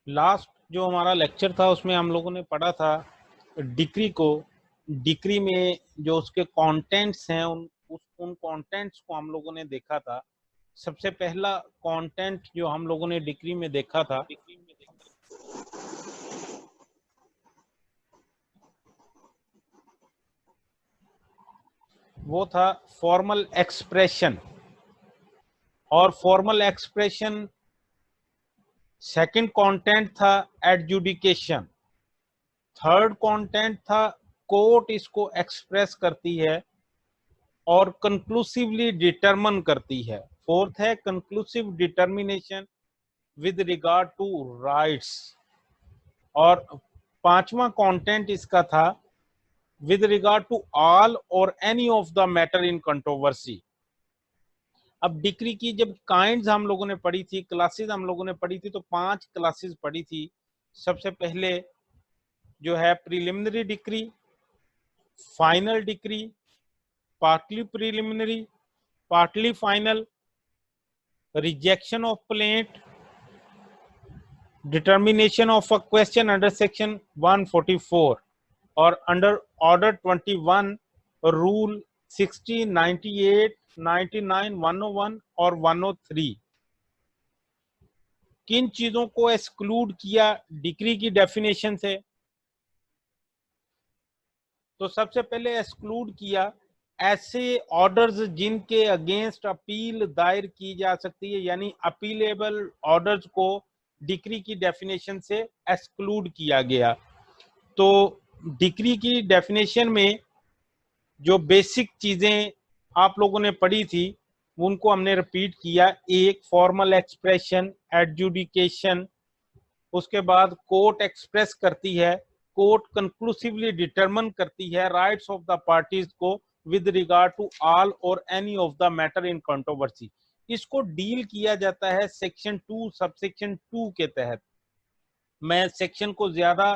Last जो हमारा lecture था उसमें हम लोगों ने पढ़ा था डिक्री को। डिक्री में जो उसके कंटेंट्स हैं उन कंटेंट्स को हम लोगों ने देखा था। सबसे पहला कंटेंट जो हम लोगों ने डिक्री में देखा था वो था फॉर्मल एक्सप्रेशन। और फॉर्मल एक्सप्रेशन सेकंड कंटेंट था एडजुडिकेशन। थर्ड कंटेंट था कोर्ट इसको एक्सप्रेस करती है और कंक्लूसिवली डिटरमिन करती है। फोर्थ है conclusive determination with regard to rights. और पांचवा कंटेंट इसका था विद रिगार्ड टू ऑल और any of the matter in controversy. अब डिक्री की जब काइंड्स हम लोगों ने पढ़ी थी, क्लासेस हम लोगों ने पढ़ी थी, तो 5 क्लासेस पढ़ी थी। सबसे पहले जो है preliminary decree, final decree, partly preliminary, partly final, rejection of plaint, determination of a question under section 144 और under order 21 rule 60, 98, 99, 101 और 103 किन चीजों को एक्सक्लूड किया डिक्री की डेफिनेशन से। तो सबसे पहले एक्सक्लूड किया ऐसे ऑर्डर्स जिनके अगेंस्ट अपील दायर की जा सकती है, यानी अपीलेबल ऑर्डर्स को डिक्री की डेफिनेशन से एक्सक्लूड किया गया। तो डिक्री की डेफिनेशन में जो बेसिक चीजें आप लोगों ने पढ़ी थी उनको हमने रिपीट किया। एक फॉर्मल एक्सप्रेशन, एडजुडिकेशन, उसके बाद कोर्ट एक्सप्रेस करती है, कोर्ट कंक्लूसिवली डिटरमिन करती है राइट्स ऑफ द पार्टीज को विद रिगार्ड टू ऑल और any of the matter in controversy. इसको डील किया जाता है सेक्शन 2 सबसेक्शन 2 के तहत। मैं सेक्शन को ज्यादा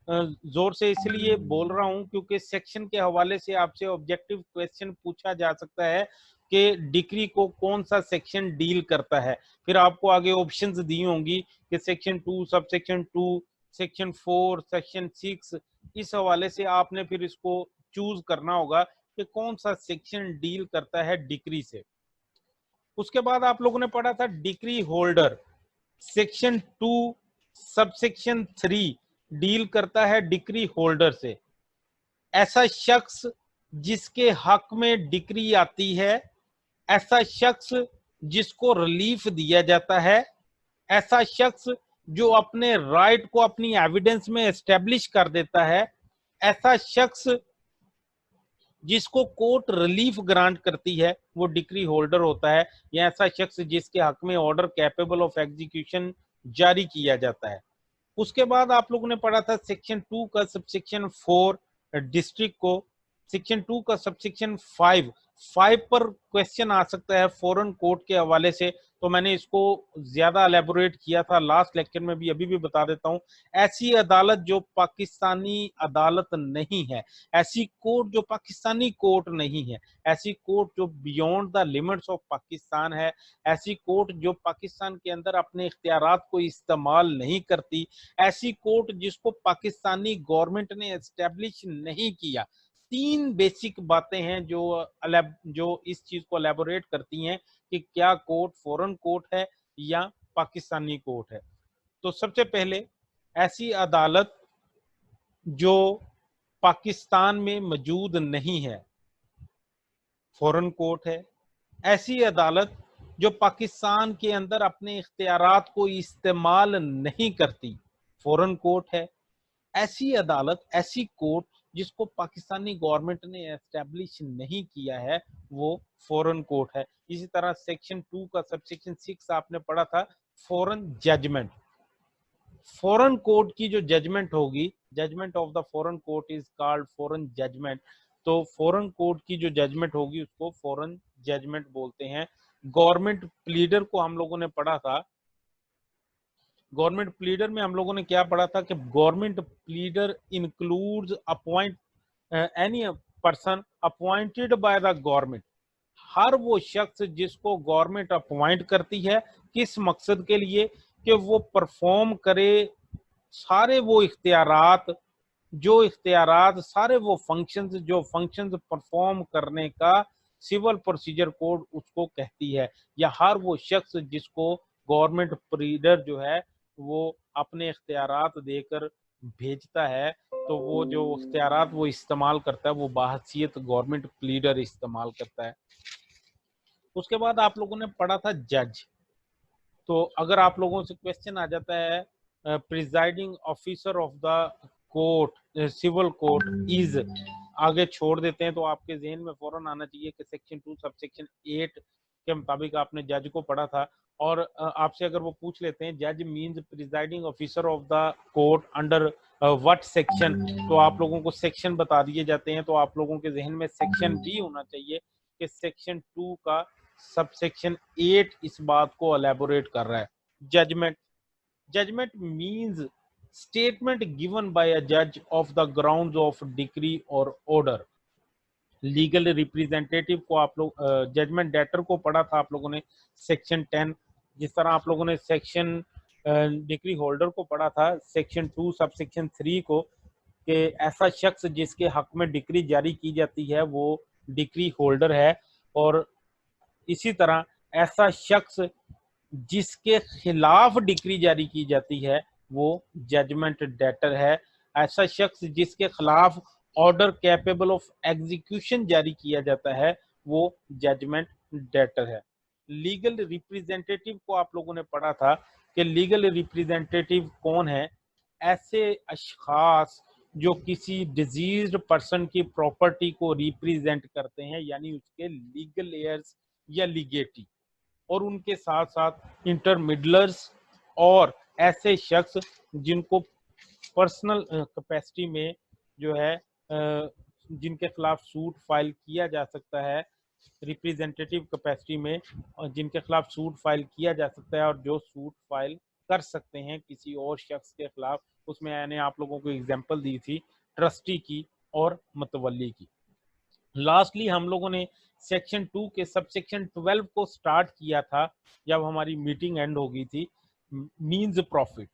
जोर से इसलिए बोल रहा हूं क्योंकि सेक्शन के हवाले से आपसे ऑब्जेक्टिव क्वेश्चन पूछा जा सकता है कि डिक्री को कौन सा सेक्शन डील करता है। फिर आपको आगे ऑप्शंस दी होंगी कि सेक्शन 2 सबसेक्शन 2, सेक्शन 4, सेक्शन 6। इस हवाले से आपने फिर इसको चूज करना होगा कि कौन सा सेक्शन डील करता है डिक्री से। उसके बाद आप लोगों ने पढ़ा था decree holder. Section 2 subsection 3 deal करता है डिक्री होल्डर से। ऐसा शख्स जिसके हक में डिक्री आती है, ऐसा शख्स जिसको रिलीफ दिया जाता है, ऐसा शख्स जो अपने राइट को अपनी एविडेंस में एस्टेब्लिश कर देता है, ऐसा शख्स जिसको कोर्ट रिलीफ ग्रांट करती है वो डिक्री होल्डर होता है, या ऐसा शख्स जिसके हक में ऑर्डर कैपेबल ऑफ एग्जीक्यूशन जारी किया जाता है। उसके बाद आप लोगों ने पढ़ा था सेक्शन 2 का सबसेक्शन 4 डिस्ट्रिक्ट को, सेक्शन 2 का सबसेक्शन 5 पर क्वेश्चन आ सकता है फॉरेन कोर्ट के हवाले से। तो मैंने इसको ज्यादा एलेबोरेट किया था लास्ट लेक्चर में भी, अभी भी बता देता हूं। ऐसी अदालत जो पाकिस्तानी अदालत नहीं है, ऐसी कोर्ट जो पाकिस्तानी कोर्ट नहीं है, ऐसी कोर्ट जो beyond the limits of Pakistan है, ऐसी कोर्ट जो पाकिस्तान के अंदर अपने इख्तियारात को इस्तेमाल नहीं करती, ऐसी कोर्ट जिसको पाकिस्तानी गवर्नमेंट ने एस्टेब्लिश नहीं किया। 3 बेसिक बातें हैं जो इस चीज को एलेबोरेट करती हैं कि क्या कोर्ट फॉरेन कोर्ट है या पाकिस्तानी कोर्ट है। तो सबसे पहले ऐसी अदालत जो पाकिस्तान में मौजूद नहीं है, फॉरेन कोर्ट है। ऐसी अदालत जो पाकिस्तान के अंदर अपने इख्तियारात को इस्तेमाल नहीं करती, फॉरेन कोर्ट है। ऐसी अदालत, ऐसी कोर्ट जिसको पाकिस्तानी गवर्नमेंट ने एस्टेब्लिश नहीं किया है, वो फॉरेन कोर्ट है। इसी तरह सेक्शन 2 का सबसेक्शन 6 आपने पढ़ा था, फॉरेन जजमेंट। फॉरेन कोर्ट की जो जजमेंट होगी, judgment of the foreign court is called foreign judgment. तो फॉरेन कोर्ट की जो जजमेंट होगी उसको फॉरेन जजमेंट बोलते हैं। गवर्नमेंट प्लीडर को हम लोगों ने पढ़ा था। गवर्नमेंट प्लीडर में हम लोगों ने क्या पढ़ा था कि government pleader includes appoint any person appointed by the government. हर वो शख्स जिसको गवर्नमेंट अपॉइंट करती है, किस मकसद के लिए? कि वो परफॉर्म करे सारे वो इख्तियारात, सारे वो फंक्शंस जो फंक्शंस परफॉर्म करने का सिविल प्रोसीजर कोड उसको कहती है, या हर वो शख्स जिसको गवर्नमेंट प्लीडर जो है वो अपने इख्तियारात देकर भेजता है, तो वो जो इख्तियारात वो इस्तेमाल करता है वो बाहसियत गवर्नमेंट प्लीडर इस्तेमाल करता है। उसके बाद आप लोगों ने पढ़ा था जज। तो अगर आप लोगों से क्वेश्चन आ जाता है presiding officer of the court civil court is, आगे छोड़ देते हैं तो आपके जहन में फौरन आना चाहिए कि सेक्शन 2 सब सेक्शन 8 के मुताबिक आपने जज को पढ़ा था। और आपसे अगर वो पूछ लेते हैं जज means presiding officer of the court under what section, तो आप लोगों को सेक्शन बता दिए जाते हैं, तो आप लोगों के जहन में सेक्शन भी होना चाहिए कि सेक्शन 2 का सब सेक्शन 8 इस बात को एलेबोरेट कर रहा है। Judgement, judgement means statement given by a जज of the grounds of decree और ऑर्डर। लीगल रिप्रेजेंटेटिव को आप लोग जजमेंट डेटर को पढ़ा था आप लोगों ने सेक्शन 10, जिस तरह आप लोगों ने सेक्शन डिक्री होल्डर को पढ़ा था सेक्शन 2 सब सेक्शन 3 को, कि ऐसा शख्स जिसके हक में डिक्री जारी की जाती है वो डिक्री होल्डर है, और इसी तरह ऐसा शख्स जिसके खिलाफ डिक्री जारी की जाती है वो जजमेंट डेटर है। ऐसा शख्स जिसके खिलाफ ऑर्डर कैपेबल ऑफ एग्जीक्यूशन जारी किया जाता है वो जजमेंट डेटर है। लीगल रिप्रेजेंटेटिव को आप लोगों ने पढ़ा था कि लीगल रिप्रेजेंटेटिव कौन है? ऐसे अशखास जो किसी डिजीज्ड पर्सन की प्रॉपर्टी को रिप्रेजेंट करते हैं, यानी उसके लीगल एयर्स या लीगेटी, और उनके साथ साथ इंटरमिडलर्स और ऐसे शख्स जिनको पर्सनल कैपेसिटी में जो है जिनके खिलाफ सूट फाइल किया जा सकता है, रिप्रेजेंटेटिव कैपेसिटी में जिनके खिलाफ सूट फाइल किया जा सकता है और जो सूट फाइल कर सकते हैं किसी और शख्स के खिलाफ। उसमें मैंने आप लोगों को एग्जांपल दी थी ट्रस्टी की और मतवल्ली की। लास्टली हम लोगों ने सेक्शन 2 के सब सेक्शन 12 को स्टार्ट किया था जब हमारी मीटिंग एंड हो गई थी। मींस प्रॉफिट,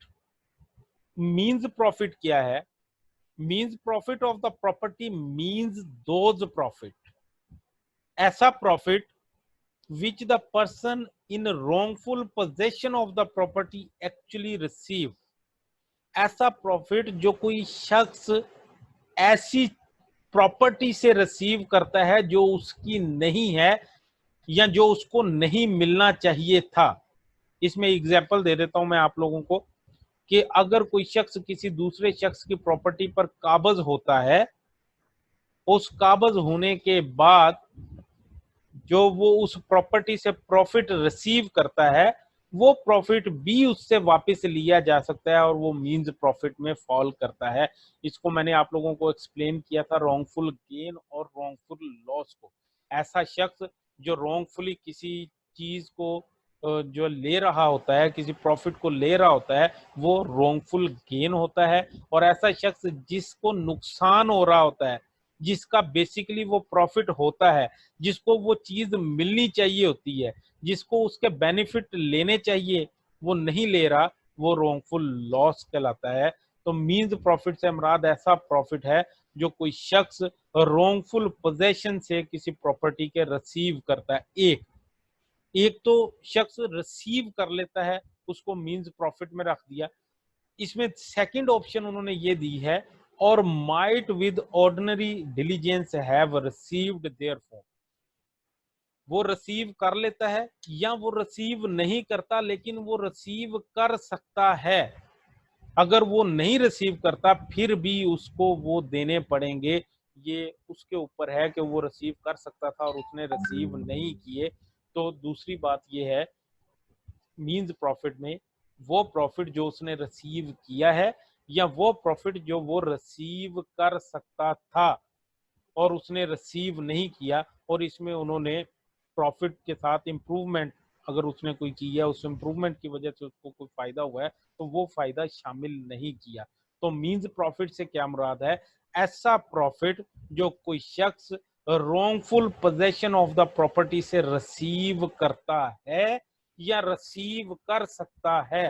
मींस प्रॉफिट क्या है? Means profit of the property means those profit, ऐसा profit which the person in wrongful possession of the property actually receive, ऐसा प्रॉफिट जो कोई शख्स ऐसी प्रॉपर्टी से रिसीव करता है जो उसकी नहीं है या जो उसको नहीं मिलना चाहिए था। इसमें एग्जांपल दे देता हूं मैं आप लोगों को कि अगर कोई शख्स किसी दूसरे शख्स की प्रॉपर्टी पर काबज होता है, उस काबज होने के बाद जो वो उस प्रॉपर्टी से प्रॉफिट रिसीव करता है वो प्रॉफिट भी उससे वापस लिया जा सकता है और वो मींस प्रॉफिट में फॉल करता है। इसको मैंने आप लोगों को एक्सप्लेन किया था रॉन्गफुल गेन और रॉन्गफुल लॉस को। ऐसा शख्स जो रॉन्गफुली किसी चीज को जो ले रहा होता है, किसी प्रॉफिट को ले रहा होता है, वो रॉन्गफुल गेन होता है। और ऐसा शख्स जिसको नुकसान हो रहा होता है, जिसका बेसिकली वो प्रॉफिट होता है, जिसको वो चीज मिलनी चाहिए होती है, जिसको उसके बेनिफिट लेने चाहिए वो नहीं ले रहा, वो रॉन्गफुल लॉस कहलाता है। तो मींस प्रॉफिट से मुराद ऐसा प्रॉफिट है जो कोई शख्स रॉन्गफुल पोजेशन से किसी प्रॉपर्टी के रिसीव करता है। एक तो शख्स रिसीव कर लेता है, उसको मींस प्रॉफिट में रख दिया। इसमें सेकंड ऑप्शन उन्होंने ये दी है, और might with ordinary diligence have received therefore, वो रिसीव कर लेता है या वो रिसीव नहीं करता लेकिन वो रिसीव कर सकता है। अगर वो नहीं रिसीव करता फिर भी उसको वो देने पड़ेंगे, ये उसके ऊपर है कि वो रिसीव कर सकता था और उसने रिसीव नहीं किए। तो दूसरी बात ये है मींस प्रॉफिट में, वो प्रॉफिट जो उसने रिसीव किया है या वो प्रॉफिट जो वो रिसीव कर सकता था और उसने रिसीव नहीं किया, और इसमें उन्होंने प्रॉफिट के साथ इम्प्रूवमेंट अगर उसने कोई किया, उस इम्प्रूवमेंट की वजह से उसको कोई फायदा हुआ है तो वो फायदा शामिल नहीं किया। तो मींस प्रॉफिट से क्या मुराद है? ऐसा प्रॉफिट जो कोई शख्स wrongful possession of the property से रिसीव करता है या रिसीव कर सकता है।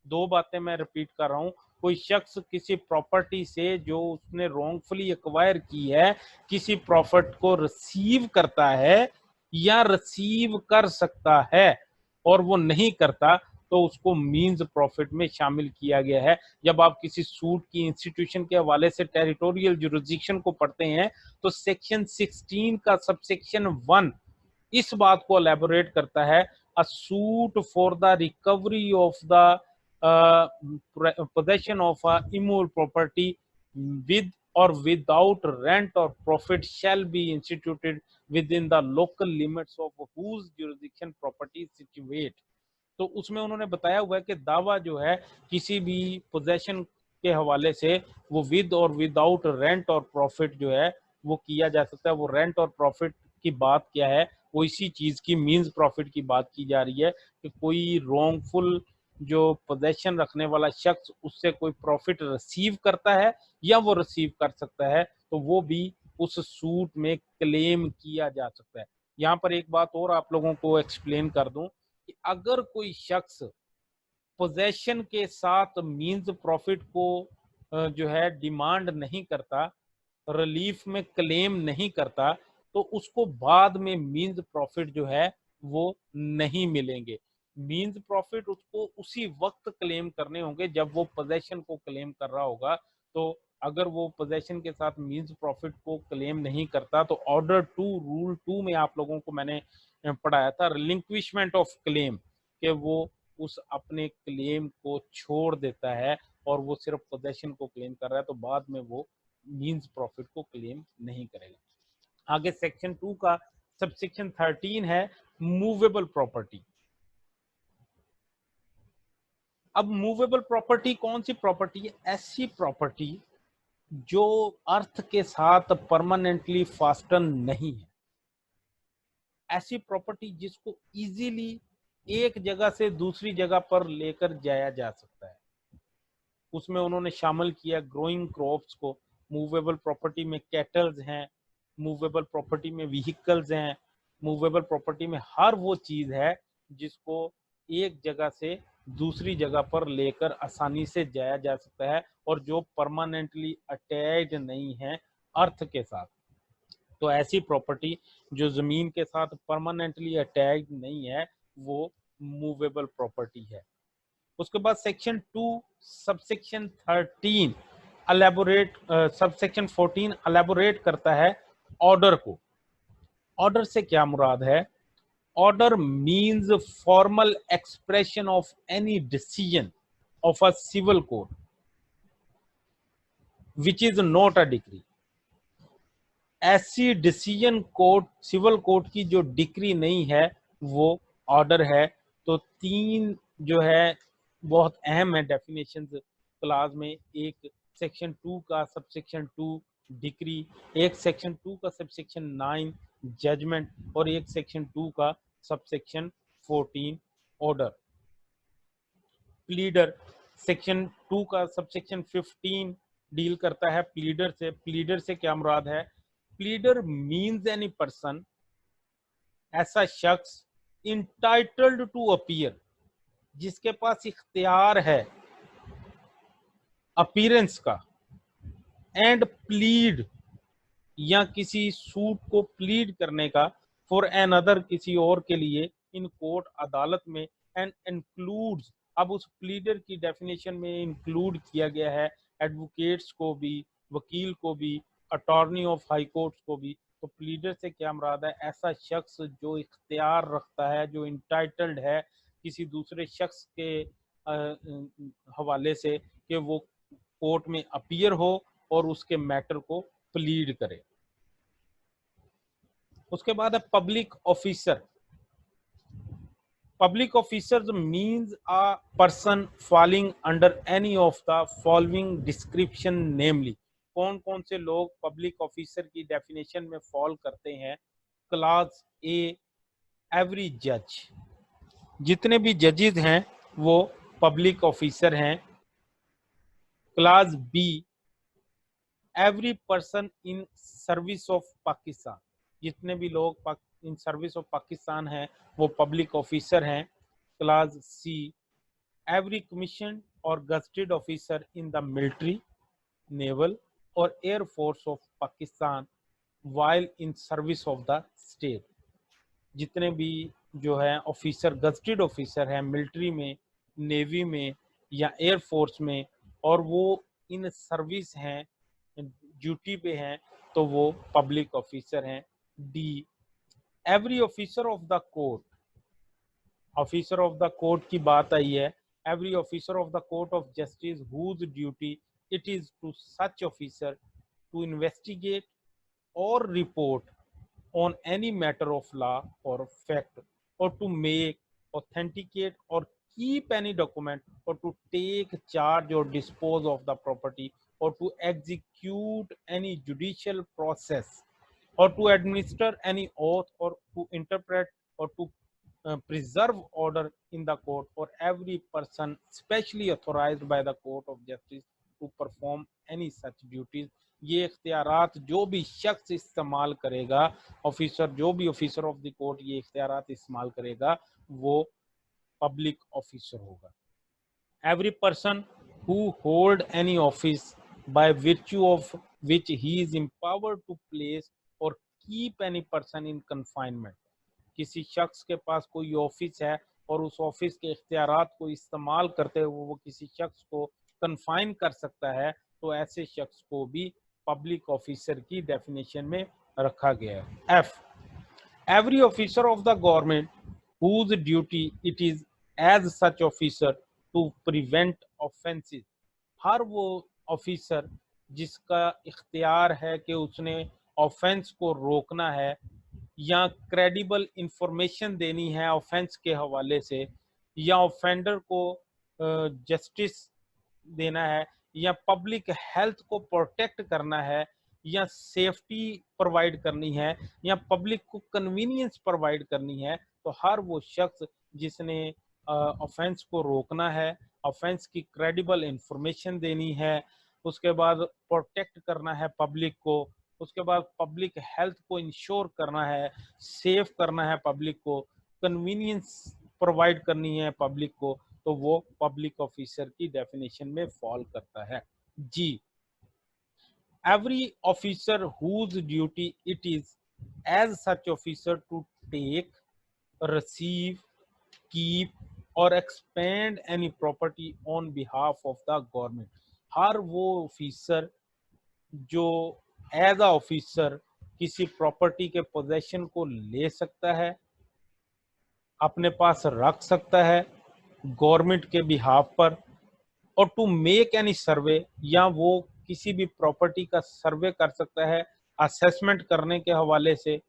दो बातें मैं रिपीट कर रहा हूं, कोई शख्स किसी प्रॉपर्टी से जो उसने रॉन्गफुली एक्वायर की है किसी प्रॉफिट को रिसीव करता है या रिसीव कर सकता है और वो नहीं करता तो उसको मींस प्रॉफिट में शामिल किया गया है। जब आप किसी सूट की इंस्टीट्यूशन के हवाले से टेरिटोरियल जुरिसडिक्शन को पढ़ते हैं तो सेक्शन 16 का सबसेक्शन 1 इस बात को एलैबोरेट करता है, अ suit for the recovery of the possession of a immovable property with or without rent or profit shall be instituted within the local limits of whose jurisdiction property is situate। तो उसमें उन्होंने बताया हुआ है कि दावा जो है किसी भी पोजेशन के हवाले से वो विद और विदाउट रेंट और प्रॉफिट जो है वो किया जा सकता है। वो रेंट और प्रॉफिट की बात क्या है, वो इसी चीज की मींस प्रॉफिट की बात की जा रही है कि कोई रॉन्गफुल जो पोजेशन रखने वाला शख्स उससे कोई प्रॉफिट रिसीव करता है या वो रिसीव कर सकता है तो वो भी उस सूट में क्लेम किया जा सकता है। यहाँ पर एक बात और आप लोगों को एक्सप्लेन कर दूं कि अगर कोई शख्स पोजेशन के साथ मींस प्रॉफिट को जो है डिमांड नहीं करता, रिलीफ में क्लेम नहीं करता, तो उसको बाद में मींस प्रॉफिट जो है वो नहीं मिलेंगे। मींस प्रॉफिट उसको उसी वक्त क्लेम करने होंगे जब वो पोजेशन को क्लेम कर रहा होगा। तो अगर वो पोजेशन के साथ मींस प्रॉफिट को क्लेम नहीं करता तो ऑर्डर 2 रूल 2 में आप लोगों को मैंने पढ़ाया था रिलिंक्विशमेंट ऑफ क्लेम, कि वो उस अपने क्लेम को छोड़ देता है और वो सिर्फ पोजेशन को क्लेम कर रहा है तो बाद में वो मींस प्रॉफिट को क्लेम नहीं करेगा। आगे सेक्शन 2 का सबसेक्शन 13 है मूवेबल प्रॉपर्टी। अब मूवेबल प्रॉपर्टी कौन सी प्रॉपर्टी है? ऐसी प्रॉपर्टी जो अर्थ के साथ परमानेंटली फास्टन नहीं है, ऐसी प्रॉपर्टी जिसको इजीली एक जगह से दूसरी जगह पर लेकर जाया जा सकता है। उसमें उन्होंने शामिल किया ग्रोइंग क्रॉप्स को। मूवेबल प्रॉपर्टी में कैटल्स हैं, मूवेबल प्रॉपर्टी में व्हीकल्स हैं, मूवेबल प्रॉपर्टी में हर वो चीज है जिसको एक जगह से दूसरी जगह पर लेकर आसानी से जाया जा सकता है और जो परमानेंटली अटैच्ड नहीं है अर्थ के साथ। तो ऐसी प्रॉपर्टी जो जमीन के साथ परमानेंटली अटैच्ड नहीं है वो मूवेबल प्रॉपर्टी है। उसके बाद section 2 subsection 13 elaborate subsection 14 elaborate करता है ऑर्डर को। ऑर्डर से क्या मुराद है? Order means formal expression of any decision of a civil court which is not a decree. ऐसी डिसीजन कोर्ट सिविल कोर्ट की जो डिक्री नहीं है वो ऑर्डर है। तो तीन जो है बहुत अहम है डेफिनेशन क्लास में, एक सेक्शन 2 का सबसेक्शन 2 डिक्री, एक सेक्शन 2 का सबसेक्शन 9 जजमेंट और एक सेक्शन 2 का सबसेक्शन 14 ऑर्डर। प्लीडर सेक्शन 2 का सबसेक्शन 15 डील करता है प्लीडर से। प्लीडर से क्या मुराद है? प्लीडर मीन्स एनी पर्सन, ऐसा शख्स इंटाइटल्ड टू अपीयर, जिसके पास इख्तियार है अपीयरेंस का, एंड प्लीड या किसी सूट को प्लीड करने का, फॉर एन अदर किसी और के लिए, इन कोर्ट अदालत में, एंड इंक्लूड्स। अब उस प्लीडर की डेफिनेशन में इंक्लूड किया गया है एडवोकेट्स को भी, वकील को भी, अटॉर्नी ऑफ हाई कोर्ट्स को भी। तो प्लीडर से क्या मुराद है? ऐसा शख्स जो इख्तियार रखता है, जो इंटाइटल्ड है किसी दूसरे शख्स के हवाले से कि वो कोर्ट में अपीयर हो और उसके मैटर को प्लीड करे। उसके बाद है public officer. Public officers means a person falling under any of the following description namely. कौन कौन से लोग पब्लिक ऑफिसर की डेफिनेशन में फॉल करते हैं? क्लास ए एवरी जज, जितने भी जजेस हैं वो पब्लिक ऑफिसर हैं। Class B every person in service of Pakistan, जितने भी लोग इन सर्विस ऑफ पाकिस्तान हैं वो पब्लिक ऑफिसर हैं। Class C every commissioned or gazetted officer in the military, naval or air force of Pakistan while in service of the state, जितने भी जो है ऑफिसर गजटेड ऑफिसर है मिलिट्री में, navy में या एयर फोर्स में और वो इन सर्विस हैं, ड्यूटी पे हैं, तो वो पब्लिक ऑफिसर हैं। D, every officer of the court, officer of the court की बात आई है, every officer of the court of justice whose duty it is to such officer to investigate और report on any matter of law or fact, or to make, authenticate or keep any document, or to take charge or dispose of the property, or to execute any judicial process, or to administer any oath, or to interpret or to preserve order in the court, or every person specially authorized by the court of justice to perform any such duties। ये इख्तियारात जो भी शख्स इस्तेमाल करेगा, officer जो भी officer of the court ये इख्तियारात इस्तेमाल करेगा वो पब्लिक ऑफिसर होगा। Every person who hold any office by virtue of which he is empowered to place और keep any person in confinement, किसी शख्स के पास कोई ऑफिस है और उस ऑफिस के इख्तियारात को इस्तेमाल करते हुए वो किसी शख्स को कन्फाइन कर सकता है, तो ऐसे शख्स को भी पब्लिक ऑफिसर की डेफिनेशन में रखा गया है। F, every officer of the government whose duty it is as such officer to prevent offences, हर वो ऑफिसर जिसका इख्तियार है कि उसने ऑफेंस को रोकना है या क्रेडिबल इंफॉर्मेशन देनी है ऑफेंस के हवाले से, या ऑफेंडर को जस्टिस देना है, या पब्लिक हेल्थ को प्रोटेक्ट करना है, या सेफ्टी प्रोवाइड करनी है, या पब्लिक को कन्वीनियंस प्रोवाइड करनी है, तो हर वो शख्स जिसने ऑफेंस को रोकना है, ऑफेंस की क्रेडिबल इंफॉर्मेशन देनी है, उसके बाद प्रोटेक्ट करना है पब्लिक को, उसके बाद पब्लिक हेल्थ को इंश्योर करना है, सेफ करना है पब्लिक को, कन्वीनियंस प्रोवाइड करनी है पब्लिक को, तो वो पब्लिक ऑफिसर की डेफिनेशन में फॉल करता है। G, every officer whose duty it is as such officer to take, receive, keep और expend any property on behalf of the government, हर वो ऑफिसर जो एज अ ऑफिसर किसी प्रॉपर्टी के पोजेशन को ले सकता है, अपने पास रख सकता है गवर्नमेंट के बिहाफ पर, और टू मेक एनी सर्वे, या वो किसी भी प्रॉपर्टी का सर्वे कर सकता है असेसमेंट करने के हवाले से,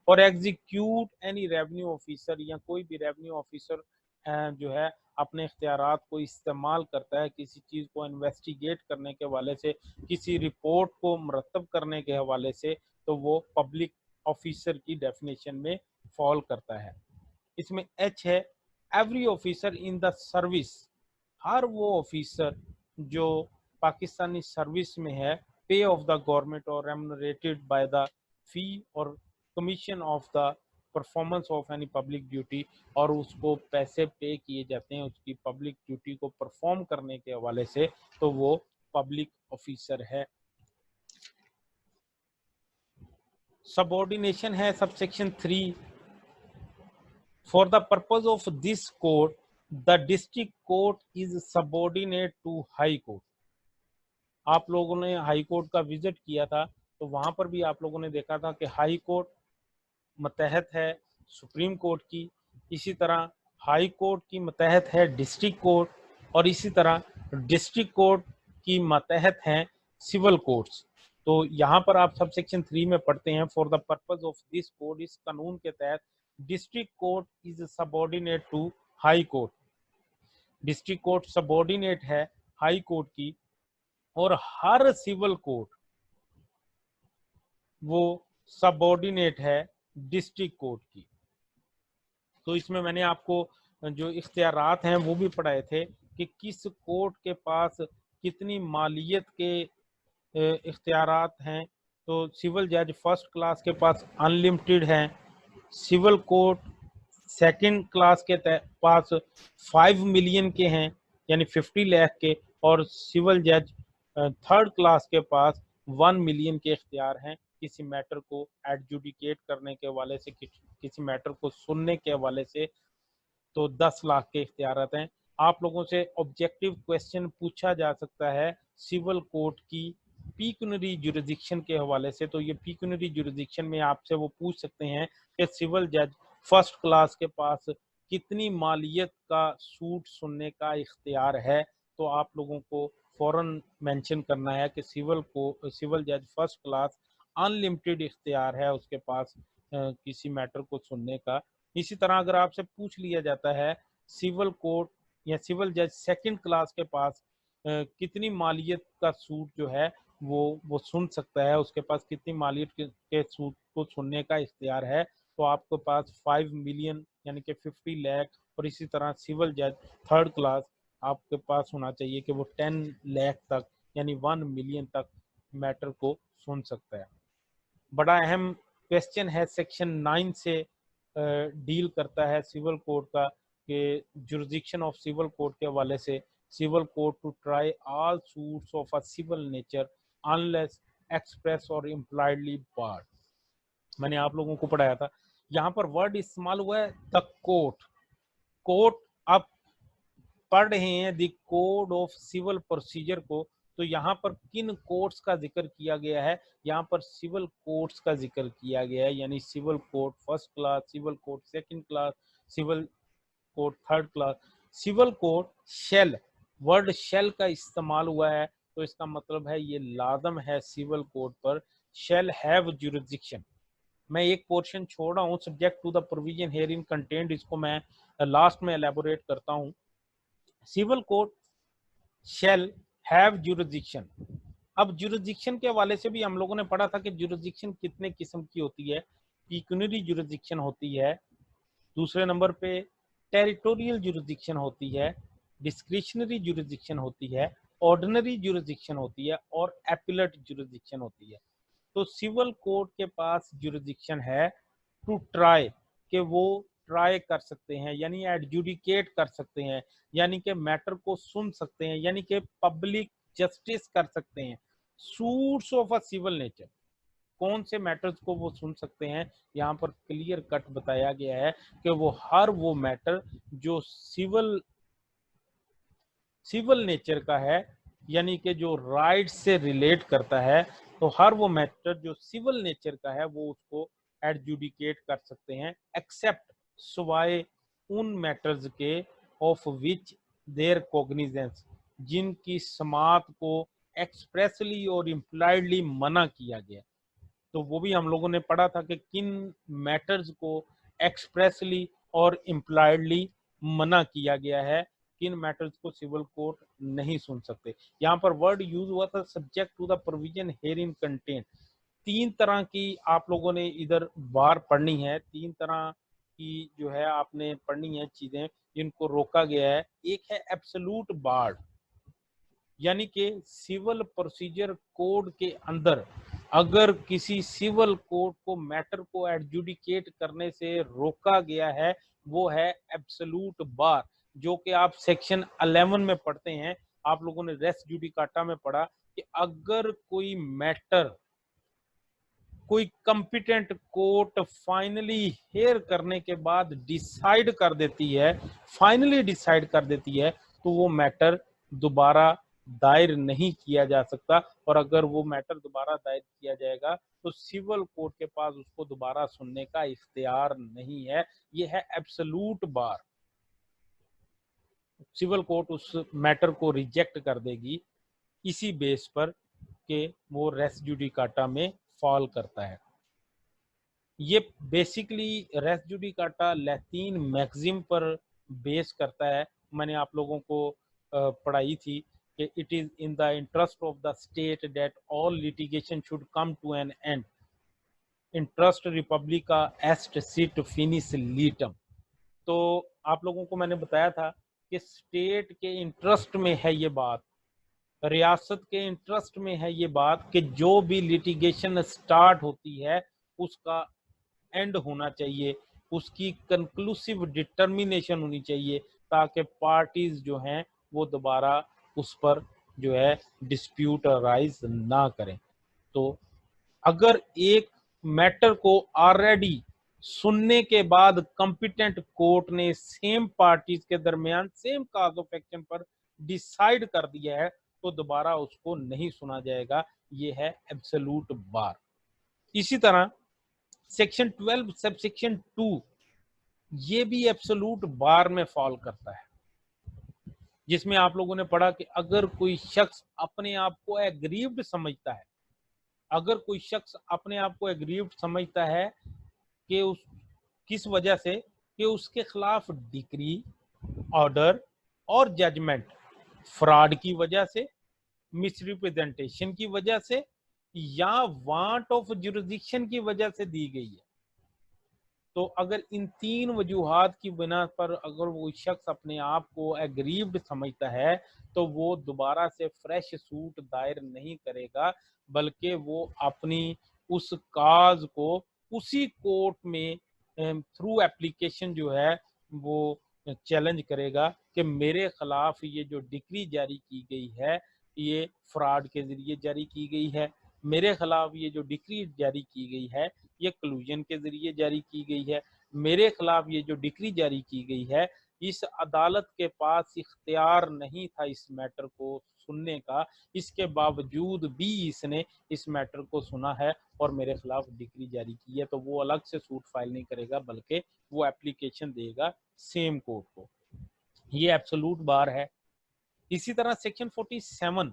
और एग्जीक्यूट एनी रेवेन्यू ऑफिसर, या कोई भी रेवेन्यू ऑफिसर जो है अपने इख्तियारात को इस्तेमाल करता है किसी चीज़ को इन्वेस्टिगेट करने के हवाले से, किसी रिपोर्ट को मुरतब करने के हवाले से, तो वो पब्लिक ऑफिसर की डेफिनेशन में फॉल करता है। इसमें एच है, every officer in the service, हर वो ऑफिसर जो पाकिस्तानी सर्विस में है, पे ऑफ द गवर्नमेंट और रेम्यूनरेटेड बाय द फी और commission of the performance of any public duty, और उसको पैसे पे किए जाते हैं उसकी पब्लिक ड्यूटी को परफॉर्म करने के हवाले से, तो वो पब्लिक ऑफिसर है। सबऑर्डिनेशन है subsection 3, for the purpose of this court the district court is subordinate to high court. आप लोगों ने हाई कोर्ट का विजिट किया था तो वहां पर भी आप लोगों ने देखा था कि हाई कोर्ट मतहत है सुप्रीम कोर्ट की, इसी तरह हाई कोर्ट की मतहत है डिस्ट्रिक्ट कोर्ट, और इसी तरह डिस्ट्रिक्ट कोर्ट की मतहत हैं सिविल कोर्ट्स। तो यहाँ पर आप सब सेक्शन 3 में पढ़ते हैं, for the purpose of this code, इस कानून के तहत district court is subordinate to high court, district court subordinate है हाई कोर्ट की, और हर सिविल कोर्ट वो सबऑर्डिनेट है डिस्ट्रिक्ट कोर्ट की। तो इसमें मैंने आपको जो इख्तियारात हैं वो भी पढ़ाए थे कि किस कोर्ट के पास कितनी मालियत के इख्तियारात हैं। तो सिविल जज फर्स्ट क्लास के पास अनलिमिटेड हैं, सिविल कोर्ट सेकंड क्लास के पास 5 मिलियन के हैं, यानी 50 लाख के, और सिविल जज थर्ड क्लास के पास 1 मिलियन के इख्तियार हैं किसी मैटर को एडजुडिकेट करने के हवाले से, किसी मैटर को सुनने के हवाले से। तो 10 लाख के इख्तियारत हैं। आप लोगों से ऑब्जेक्टिव क्वेश्चन पूछा जा सकता है सिविल कोर्ट की पीक्यूनरी जुरिडिक्शन के हवाले से। तो ये पीक्यूनरी जुरिडिक्शन में आपसे वो पूछ सकते हैं कि सिविल जज फर्स्ट क्लास के पास कितनी मालियत का सूट सुनने का इख्तियार है। तो आप लोगों को फौरन मेंशन करना है कि सिविल जज फर्स्ट क्लास अनलिमिटेड इख्तियार है उसके पास किसी मैटर को सुनने का। इसी तरह अगर आपसे पूछ लिया जाता है सिविल कोर्ट या सिविल जज सेकंड क्लास के पास कितनी मालियत का सूट जो है वो सुन सकता है, उसके पास कितनी मालियत के सूट को सुनने का इख्तियार है, तो आपके पास 5 मिलियन यानी कि 50 लाख। और इसी तरह सिविल जज थर्ड क्लास आपके पास होना चाहिए कि वो 10 लाख तक यानी 1 मिलियन तक मैटर को सुन सकता है। बड़ा अहम क्वेश्चन है, सेक्शन 9 से डील करता है सिविल कोर्ट का कि जुरिडिक्शन ऑफ सिविल कोर्ट के हवाले से, civil court to try all suits of a civil nature unless express और इम्प्लाइडली बार्ड। मैंने आप लोगों को पढ़ाया था, यहाँ पर वर्ड इस्तेमाल हुआ है द कोर्ट। कोर्ट आप पढ़ रहे हैं the code of civil procedure को, तो यहाँ पर किन कोर्ट्स का जिक्र किया गया है? यहाँ पर सिविल कोर्ट्स का जिक्र किया गया है, यानी civil court first class, civil court second class, civil court third class. Civil court shall, word shall का इस्तेमाल हुआ है, तो इसका मतलब है ये लाजम है सिविल कोर्ट पर, शेल हैव जुरिडिक्शन। मैं एक पोर्शन छोड़ रहा हूँ, subject to the provision herein contained, इसको मैं लास्ट में एलेबोरेट करता हूँ। Civil court shall have jurisdiction. अब जुरिडिक्शन के हवाले से भी हम लोगों ने पढ़ा था कि जुरिडिक्शन कितने किस्म की होती है। पिक्यूनरी जुरिडिक्शन होती है, दूसरे नंबर पे टेरिटोरियल जुरिडिक्शन होती है, डिस्क्रिशनरी जुरिडिक्शन होती है, ऑर्डिनरी जुरिडिक्शन होती है, और एपिलेट जुरिडिक्शन होती है। तो सिविल कोर्ट के पास जुरिडिक्शन है टू ट्राई, कि वो ट्राई कर सकते हैं यानी एडजुडिकेट कर सकते हैं, यानी कि मैटर को सुन सकते हैं, यानी कि पब्लिक जस्टिस कर सकते हैं। Suits of a civil nature, कौन से मैटर्स को वो सुन सकते हैं? यहाँ पर क्लियर कट बताया गया है कि वो हर वो मैटर जो सिविल नेचर का है, यानी कि जो राइट से रिलेट करता है, तो हर वो मैटर जो सिविल नेचर का है वो उसको एडजुडिकेट कर सकते हैं, एक्सेप्ट सिवाय उन मैटर्स के ऑफ विच देयर कॉग्निजेंस, जिनकी समात को एक्सप्रेसली और इम्प्लाइडली मना किया गया। तो वो भी हम लोगों ने पढ़ा था कि किन मैटर्स को एक्सप्रेसली और इम्प्लाइडली मना किया गया है, किन मैटर्स को सिविल कोर्ट नहीं सुन सकते। यहाँ पर वर्ड यूज हुआ था subject to the provision herein contained. 3 तरह की आप लोगों ने इधर बार पढ़नी है, 3 तरह की जो है आपने पढ़नी है चीजें जिनको रोका गया है। एक है एब्सोल्यूट बार, यानी कि सिविल प्रोसीजर कोड के अंदर अगर किसी सिविल कोर्ट को मैटर को एडजुडिकेट करने से रोका गया है, वो है एब्सोल्यूट बार, जो कि आप सेक्शन 11 में पढ़ते हैं। आप लोगों ने रेस जुडिकाटा में पढ़ा कि अगर कोई मैटर कोई कंपिटेंट कोर्ट फाइनली हेयर करने के बाद डिसाइड कर देती है, फाइनली डिसाइड कर देती है, तो वो मैटर दोबारा दायर नहीं किया जा सकता। और अगर वो मैटर दोबारा दायर किया जाएगा तो सिविल कोर्ट के पास उसको दोबारा सुनने का इख्तियार नहीं है। ये है एब्सोल्यूट बार। सिविल कोर्ट उस मैटर को रिजेक्ट कर देगी इसी बेस पर कि वो रेस जुडिकाटा में फॉल करता है। ये basically res judicata Latin maxim पर बेस करता है। मैंने आप लोगों को पढ़ाई थी कि it is in the interest of the state that all litigation should come to an end, interest रिपब्लिका एस्ट सिट फिनिस लीटम। तो आप लोगों को मैंने बताया था कि स्टेट के इंटरेस्ट में है ये बात, रियासत के इंटरेस्ट में है ये बात कि जो भी लिटिगेशन स्टार्ट होती है उसका एंड होना चाहिए, उसकी कंक्लूसिव डिटर्मिनेशन होनी चाहिए, ताकि पार्टीज जो हैं वो दोबारा उस पर जो है डिस्प्यूट राइज ना करें। तो अगर एक मैटर को ऑलरेडी सुनने के बाद कॉम्पिटेंट कोर्ट ने सेम पार्टीज के दरमियान सेम काज ऑफ एक्शन पर डिसाइड कर दिया है तो दोबारा उसको नहीं सुना जाएगा। ये है एब्सोल्यूट बार। इसी तरह सेक्शन 12 सब सेक्शन 2 ये भी एब्सोल्यूट बार में फॉल करता है, जिसमें आप लोगों ने पढ़ा कि अगर कोई शख्स अपने आप को एग्रीव्ड समझता है, अगर कोई शख्स अपने आप को एग्रीव्ड समझता है कि उस किस वजह से कि उसके खिलाफ डिक्री, ऑर्डर और जजमेंट फ्रॉड की वजह से, मिसरिप्रेजेंटेशन की वजह से या वांट ऑफ जुरिसडिक्शन की वजह से दी गई है, तो अगर इन तीन वजूहात की बिना पर अगर वो शख्स अपने आप को एग्रीव्ड समझता है तो वो दोबारा से फ्रेश सूट दायर नहीं करेगा, बल्कि वो अपनी उस काज को उसी कोर्ट में थ्रू एप्लीकेशन जो है वो चैलेंज करेगा कि मेरे खिलाफ ये जो डिक्री जारी की गई है ये फ्रॉड के जरिए जारी की गई है, मेरे खिलाफ ये जो डिक्री जारी की गई है ये कलूजन के जरिए जारी की गई है, मेरे खिलाफ ये जो डिक्री जारी की गई है इस अदालत के पास इख्तियार नहीं था इस मैटर को सुनने का, इसके बावजूद भी इसने इस मैटर को सुना है और मेरे खिलाफ डिक्री जारी की है, तो वो अलग से सूट फाइल नहीं करेगा बल्कि वो एप्लीकेशन देगा सेम कोर्ट को। ये एब्सोल्यूट बार है। इसी तरह सेक्शन 47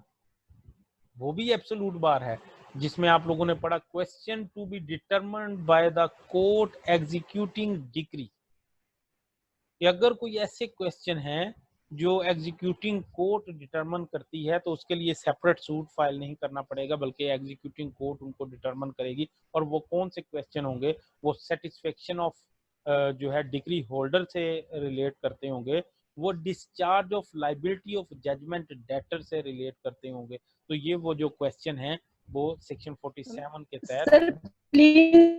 वो भी एब्सोल्यूट बार है, जिसमें आप लोगों ने पढ़ा question to be determined by the court executing decree. अगर कोई ऐसे क्वेश्चन हैं जो एग्जीक्यूटिंग कोर्ट डिटरमाइन करती है तो उसके लिए सेपरेट सूट फाइल नहीं करना पड़ेगा बल्कि एग्जीक्यूटिंग कोर्ट उनको डिटरमाइन करेगी। और वो कौन से क्वेश्चन होंगे? वो सेटिस्फेक्शन ऑफ जो है डिग्री होल्डर से रिलेट करते होंगे, वो discharge of liability of judgment debtor से रिलेट करते होंगे। तो ये वो जो क्वेश्चन है वो सेक्शन 47 के तहत। सर प्लीज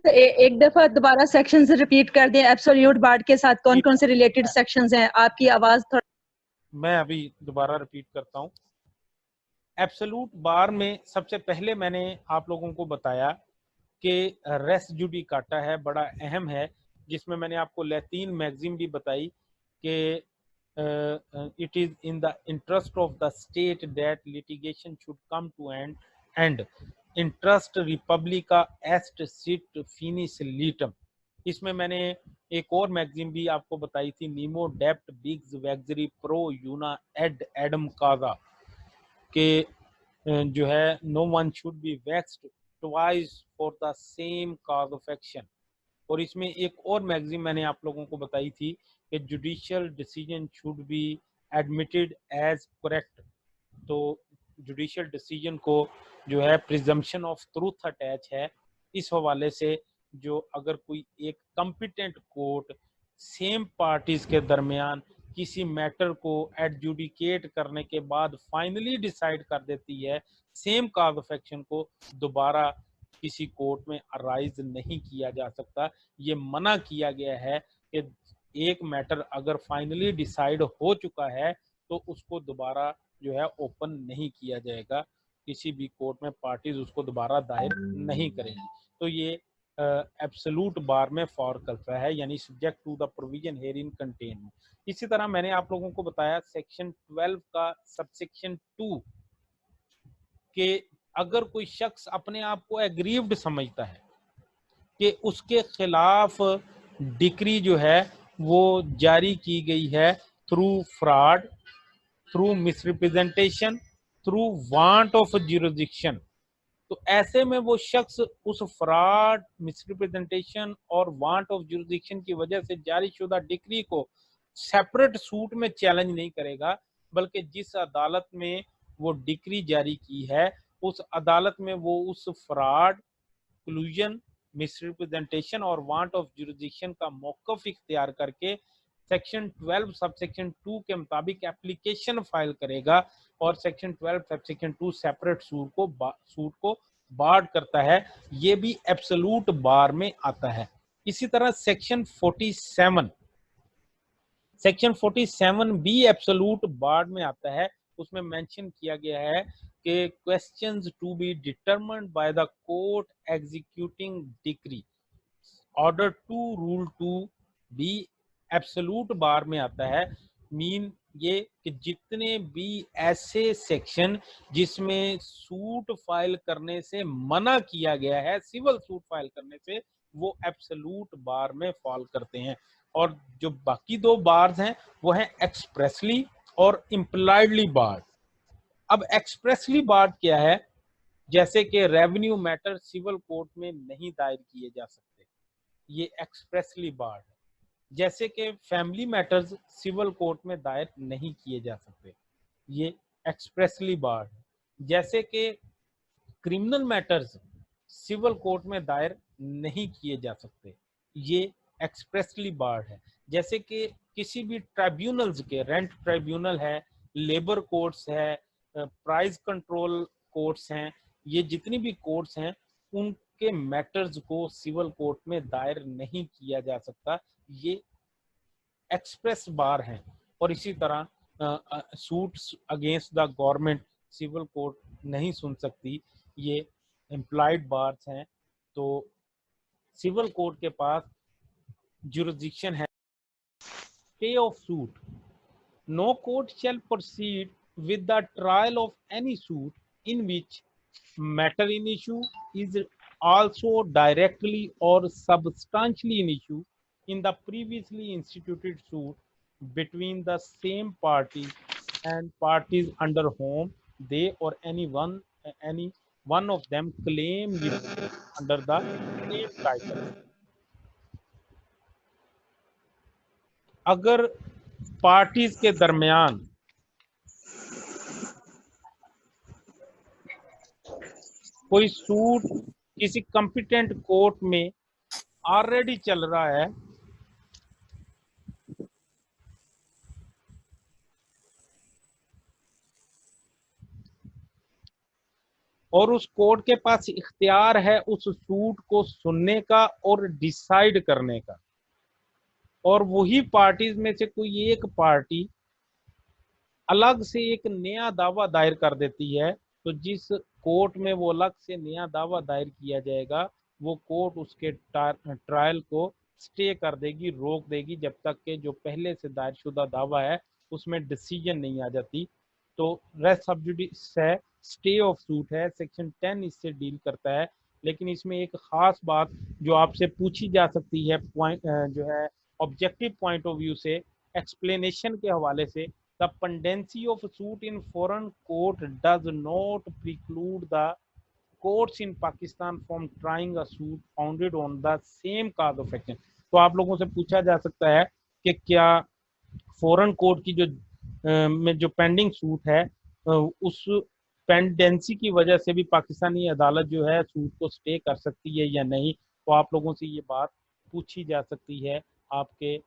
एक दफा दोबारा सेक्शन से रिपीट कर दें, एब्सोल्यूट बार के साथ कौन कौन से रिलेटेड सेक्शंस हैं? आपकी आवाज थोड़ा। मैं अभी दोबारा रिपीट करता हूँ। एब्सोल्यूट बार में सबसे पहले मैंने आप लोगों को बताया कि रेस जुडिकाटा है, बड़ा अहम है, जिसमें मैंने आपको लैतीन मैगजीम भी बताई कि it is in the interest of the state that litigation should come to end interest रिपब्लिका एस्ट सिट फिनिस लीटम। इसमें मैंने एक और मैगजीन भी आपको बताई थी, नीमो डेप्ट बिग्स वैक्सरी प्रो यूना एड एडम काजा के जो है no one should be vexed twice for the same cause of action. और इसमें एक और मैगजीन मैंने आप लोगों को बताई थी कि judicial decision should be admitted as correct. तो जुडिशियल डिसीजन को जो है प्रिजम्पशन ऑफ ट्रूथ अटैच है। इस हवाले से जो अगर कोई एक कॉम्पिटेंट कोर्ट सेम पार्टीज के दरमियान किसी मैटर को एडजुडिकेट करने के बाद फाइनली डिसाइड कर देती है, सेम काज ऑफ एक्शन को दोबारा किसी कोर्ट में अराइज नहीं किया जा सकता। ये मना किया गया है कि एक मैटर अगर फाइनली डिसाइड हो चुका है तो उसको दोबारा जो है ओपन नहीं किया जाएगा, किसी भी कोर्ट में पार्टीज उसको दोबारा दायर नहीं करेंगी। तो ये एब्सोल्यूट बार में फॉल करता है, यानी subject to the provision herein contained. इसी तरह मैंने आप लोगों को बताया सेक्शन 12 का सबसेक्शन 2 कि अगर कोई शख्स अपने आप को एग्रीव्ड समझता है कि उसके खिलाफ डिक्री जो है वो जारी की गई है through fraud, through misrepresentation, through want of jurisdiction, तो ऐसे में वो शख्स उस फ्रॉड, मिसरिप्रेजेंटेशन और वांट ऑफ जुरिसडिक्शन की वजह से जारी शुदा डिक्री को सेपरेट सूट में चैलेंज नहीं करेगा, बल्कि जिस अदालत में वो डिक्री जारी की है उस अदालत में वो उस फ्रॉड, कलूजन, मिसरिप्रेजेंटेशन और वांट ऑफ जुरिसडिक्शन का मौकफ इख्तियार करके सेक्शन 12 सब सेक्शन 2 के मुताबिक एप्लीकेशन फाइल करेगा और section 12 sub section 2 separate suit को बार करता है। ये भी एब्सोल्यूट बार में आता है। इसी तरह section 47 section 47B absolute board में आता है, उसमें मेंशन किया गया है कि questions to be determined by the court executing decree order 2 rule 2B absolute bar में आता है। मीन ये कि जितने भी ऐसे सेक्शन जिसमें सूट फाइल करने से मना किया गया है, सिविल सूट फाइल करने से, वो एब्सोल्यूट बार में फॉल करते हैं। और जो बाकी दो बार्स हैं वो हैं एक्सप्रेसली और इम्प्लाइडली बार्ड। अब एक्सप्रेसली बार्ड क्या है? जैसे कि रेवेन्यू मैटर सिविल कोर्ट में नहीं दायर किए जा सकते, ये एक्सप्रेसली बार्ड है। जैसे कि फैमिली मैटर्स सिविल कोर्ट में दायर नहीं किए जा सकते, ये एक्सप्रेसली बार्ड है। जैसे कि क्रिमिनल मैटर्स सिविल कोर्ट में दायर नहीं किए जा सकते, ये एक्सप्रेसली बार्ड है। जैसे कि किसी भी ट्राइब्यूनल्स के, रेंट ट्राइब्यूनल है, लेबर कोर्ट्स है, प्राइस कंट्रोल कोर्ट्स हैं, ये जितनी भी कोर्ट्स हैं उनके मैटर्स को सिविल कोर्ट में दायर नहीं किया जा सकता, ये एक्सप्रेस बार हैं। और इसी तरह suits against the government civil court नहीं सुन सकती, ये एम्प्लॉयड बार्स हैं। तो सिविल कोर्ट के पास जुरिसडिक्शन है stay of suit. No court shall proceed with the trial of any suit in which matter in issue is also directly or substantially in issue in the previously instituted suit between the same parties and parties under whom they or any one of them claim litigation under the same title। अगर parties के दरमियान कोई suit किसी competent court में already चल रहा है और उस कोर्ट के पास इख्तियार है उस सूट को सुनने का और डिसाइड करने का, और वही पार्टीज में से कोई एक पार्टी अलग से एक नया दावा दायर कर देती है, तो जिस कोर्ट में वो अलग से नया दावा दायर किया जाएगा वो कोर्ट उसके ट्रायल को स्टे कर देगी, रोक देगी, जब तक के जो पहले से दायर शुदा दावा है उसमें डिसीजन नहीं आ जाती। तो रेस्ट सब जुडिस है, स्टे ऑफ सूट है, सेक्शन 10 इससे डील करता है। लेकिन इसमें एक खास बात जो आपसे पूछी जा सकती है पॉइंट जो है ऑब्जेक्टिव पॉइंट ऑफ व्यू से, एक्सप्लेनेशन के हवाले से, the pendency of a suit in foreign court does not preclude the courts in Pakistan from trying a suit founded on the same cause of action। तो आप लोगों से पूछा जा सकता है कि क्या फॉरेन कोर्ट की में जो पेंडिंग सूट है उस पेंडेंसी की वजह से भी पाकिस्तानी अदालत जो है सूट को स्टे कर सकती है या नहीं। तो आप लोगों से ये बात पूछी जा सकती है आपके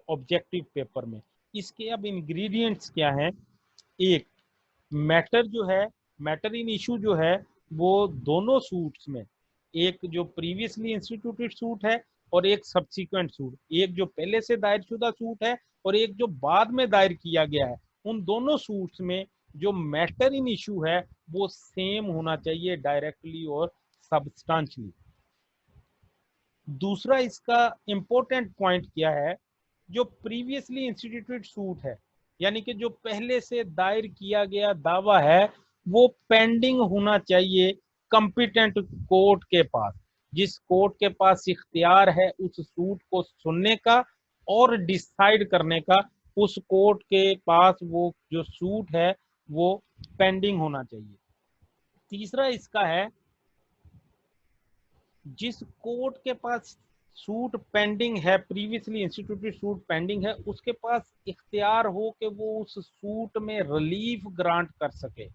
ऑब्जेक्टिव पेपर में। इसके अब इंग्रेडिएंट्स क्या हैं? एक, मैटर जो है, मैटर इन इशू जो है वो दोनों सूट्स में, एक जो प्रीवियसली इंस्टीट्यूटेड सूट है और एक सब्सिक्वेंट सूट, एक जो पहले से दायर शुदा सूट है और एक जो बाद में दायर किया गया है, उन दोनों सूट्स में जो मैटर इन इशू है वो सेम होना चाहिए डायरेक्टली और सब्सटेंशियली। दूसरा इसका इंपॉर्टेंट पॉइंट क्या है, जो प्रीवियसली इंस्टीट्यूटेड सूट है यानी कि जो पहले से दायर किया गया दावा है वो पेंडिंग होना चाहिए कॉम्पिटेंट कोर्ट के पास। जिस कोर्ट के पास इख्तियार है उस सूट को सुनने का और डिसाइड करने का, उस कोर्ट के पास वो जो सूट है वो पेंडिंग होना चाहिए। तीसरा इसका है, जिस कोर्ट के पास सूट पेंडिंग है, प्रीवियसली इंस्टीट्यूटेड सूट पेंडिंग है, उसके पास इख्तियार हो कि वो उस सूट में रिलीफ ग्रांट कर सके।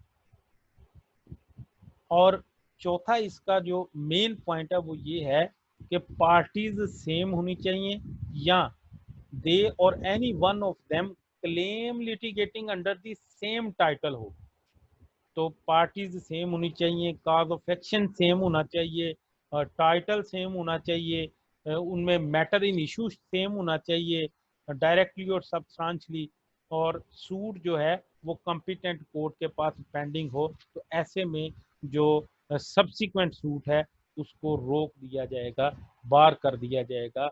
और चौथा इसका जो मेन पॉइंट है वो ये है कि पार्टीज सेम होनी चाहिए या दे और any one of them claim litigating under the same title हो। तो पार्टीज सेम होनी चाहिए, काज ऑफ एक्शन सेम होना चाहिए, टाइटल सेम होना चाहिए, उनमें मैटर इन इशू सेम होना चाहिए, डायरेक्टली और सब्सटेंशियली, और सूट जो है वो कॉम्पिटेंट कोर्ट के पास पेंडिंग हो, तो ऐसे में जो सब्सिक्वेंट सूट है उसको रोक दिया जाएगा, बार कर दिया जाएगा।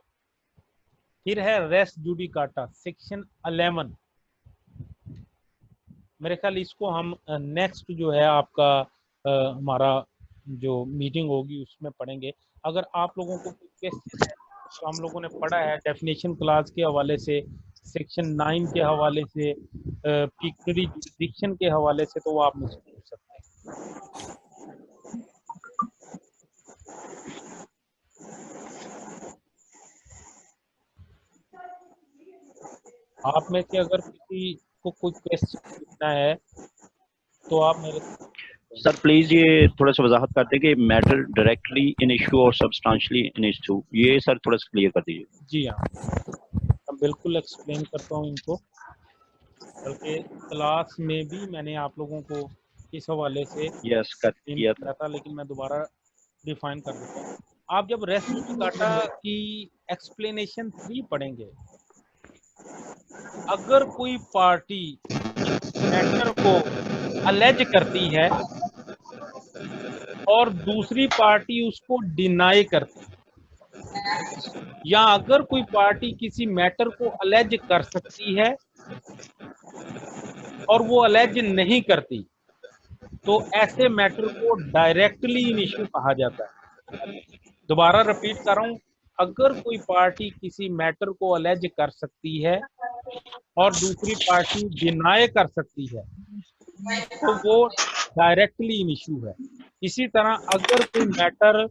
फिर है रेस जुडिकाटा सेक्शन 11। मेरे ख्याल इसको हम नेक्स्ट जो है आपका हमारा जो मीटिंग होगी उसमें पढ़ेंगे। अगर आप लोगों को कोई क्वेश्चन है तो हम लोगों ने पढ़ा है डेफिनेशन क्लास के हवाले से, सेक्शन 9 के हवाले से, पिक्टोरी जुरिडिक्शन के हवाले से, तो वो आप मुझसे पूछ सकते हैं। आप में से अगर किसी को कोई क्वेश्चन पूछना है तो आप मेरे सर प्लीज ये थोड़ा सा वजाहत करते कि मैटर डायरेक्टली इन इशू और सब्सटेंशियली इन इशू, ये सर थोड़ा सा क्लियर कर दीजिए। जी हाँ, मैं बिल्कुल एक्सप्लेन करता हूँ इनको, बल्कि क्लास में भी मैंने आप लोगों को इस हवाले से यस कर किया था। था, लेकिन मैं दोबारा डिफाइन कर देता हूँ। आप जब रेस जुडिकाटा की एक्सप्लेनेशन 3 पढ़ेंगे, अगर कोई पार्टी मैटर को अलेज करती है और दूसरी पार्टी उसको डिनाई करती है, या अगर कोई पार्टी किसी मैटर को अलेज कर सकती है और वो अलेज नहीं करती, तो ऐसे मैटर को डायरेक्टली इन इश्यू कहा जाता है। दोबारा रिपीट कर रहा हूं, अगर कोई पार्टी किसी मैटर को अलेज कर सकती है और दूसरी पार्टी डिनाई कर सकती है, तो वो डायरेक्टली इन इश्यू है। इसी तरह अगर कोई मैटर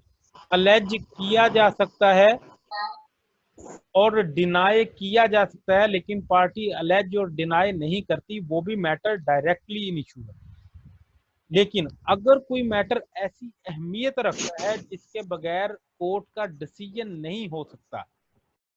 अलेज किया जा सकता है और डिनाई किया जा सकता है, लेकिन पार्टी अलेज और डिनाई नहीं करती, वो भी मैटर डायरेक्टली इन इश्यू है। लेकिन अगर कोई मैटर ऐसी अहमियत रखता है जिसके बगैर कोर्ट का डिसीजन नहीं हो सकता,